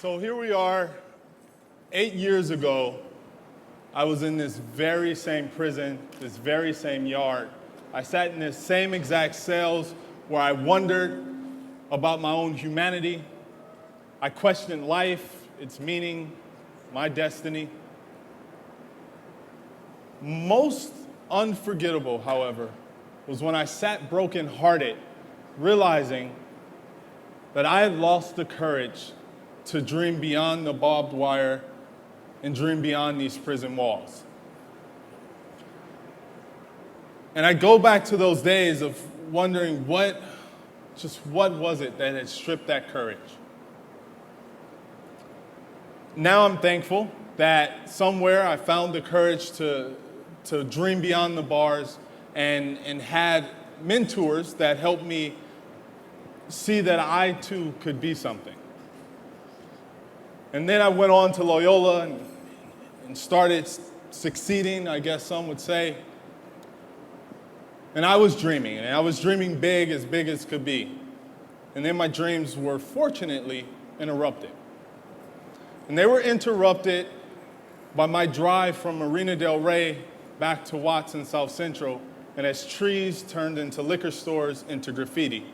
So here we are, 8 years ago, I was in this very same prison, this very same yard. I sat in this same exact cells where I wondered about my own humanity. I questioned life, its meaning, my destiny. Most unforgettable, however, was when I sat brokenhearted, realizing that I had lost the courage to dream beyond the barbed wire and dream beyond these prison walls. And I go back to those days of wondering what was it that had stripped that courage? Now I'm thankful that somewhere I found the courage to dream beyond the bars and had mentors that helped me see that I too could be something. And then I went on to Loyola and started succeeding, I guess some would say. And I was dreaming, and I was dreaming big as could be. And then my dreams were fortunately interrupted. And they were interrupted by my drive from Marina Del Rey back to Watts in South Central, and as trees turned into liquor stores, into graffiti.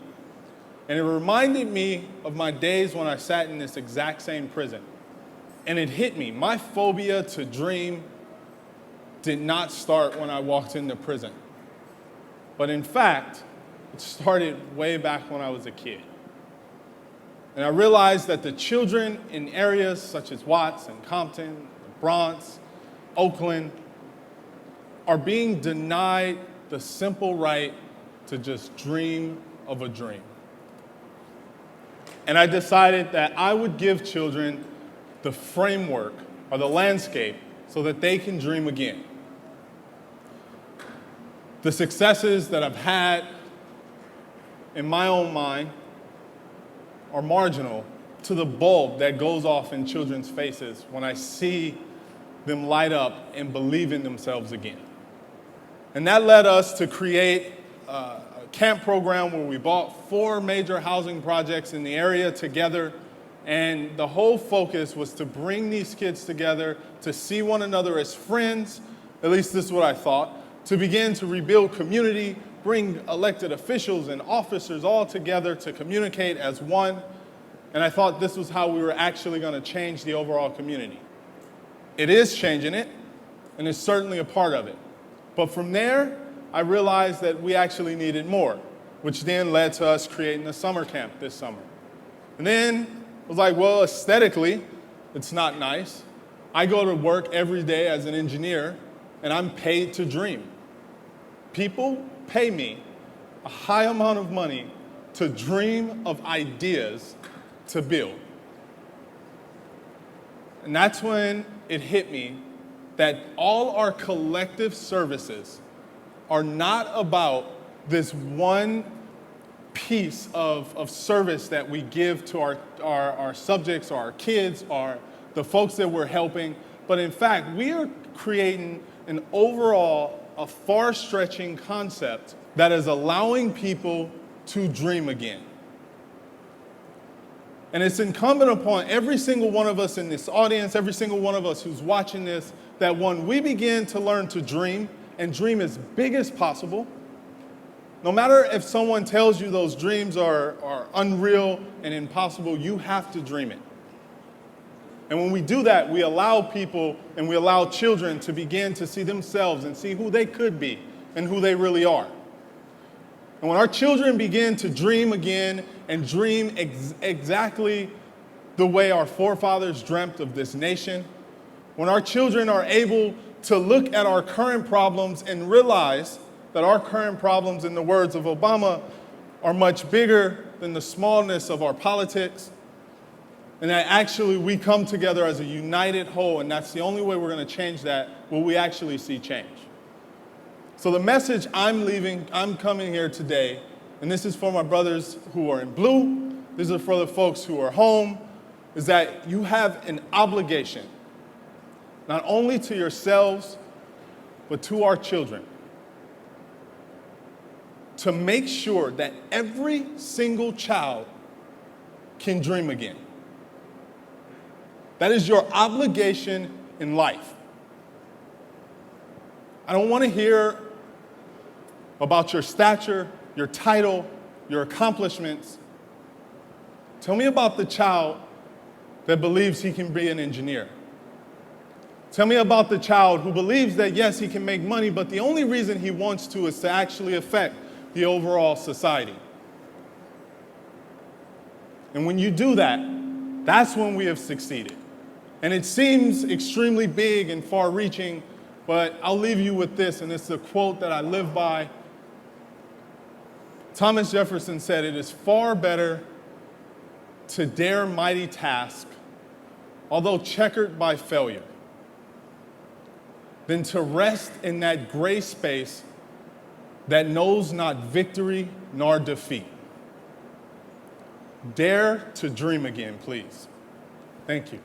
And it reminded me of my days when I sat in this exact same prison. And it hit me. My phobia to dream did not start when I walked into prison. But in fact, it started way back when I was a kid. And I realized that the children in areas such as Watts and Compton, the Bronx, Oakland, are being denied the simple right to just dream of a dream. And I decided that I would give children the framework or the landscape so that they can dream again. The successes that I've had in my own mind are marginal to the bulb that goes off in children's faces when I see them light up and believe in themselves again. And that led us to create a camp program where we bought 4 major housing projects in the area together, and the whole focus was to bring these kids together, to see one another as friends, at least this is what I thought, to begin to rebuild community, bring elected officials and officers all together to communicate as one, and I thought this was how we were actually going to change the overall community. It is changing it, and it's certainly a part of it. But from there, I realized that we actually needed more, which then led to us creating a summer camp this summer. And then I was like, well, aesthetically, it's not nice. I go to work every day as an engineer, and I'm paid to dream. People pay me a high amount of money to dream of ideas to build. And that's when it hit me that all our collective services are not about this one piece of service that we give to our subjects, our kids, the folks that we're helping, but in fact, we are creating an overall, a far-stretching concept that is allowing people to dream again. And it's incumbent upon every single one of us in this audience, every single one of us who's watching this, that when we begin to learn to dream, and dream as big as possible, no matter if someone tells you those dreams are unreal and impossible, you have to dream it. And when we do that, we allow people and we allow children to begin to see themselves and see who they could be and who they really are. And when our children begin to dream again and dream exactly the way our forefathers dreamt of this nation, when our children are able to look at our current problems and realize that our current problems, in the words of Obama, are much bigger than the smallness of our politics, and that actually we come together as a united whole, and that's the only way we're going to change that, will we actually see change. So the message I'm coming here today, and this is for my brothers who are in blue, this is for the folks who are home, is that you have an obligation, not only to yourselves, but to our children, to make sure that every single child can dream again. That is your obligation in life. I don't want to hear about your stature, your title, your accomplishments. Tell me about the child that believes he can be an engineer. Tell me about the child who believes that, yes, he can make money, but the only reason he wants to is to actually affect the overall society. And when you do that, that's when we have succeeded. And it seems extremely big and far-reaching, but I'll leave you with this, and it's a quote that I live by. Thomas Jefferson said, "It is far better to dare mighty task, although checkered by failure, than to rest in that gray space that knows not victory nor defeat." Dare to dream again, please. Thank you.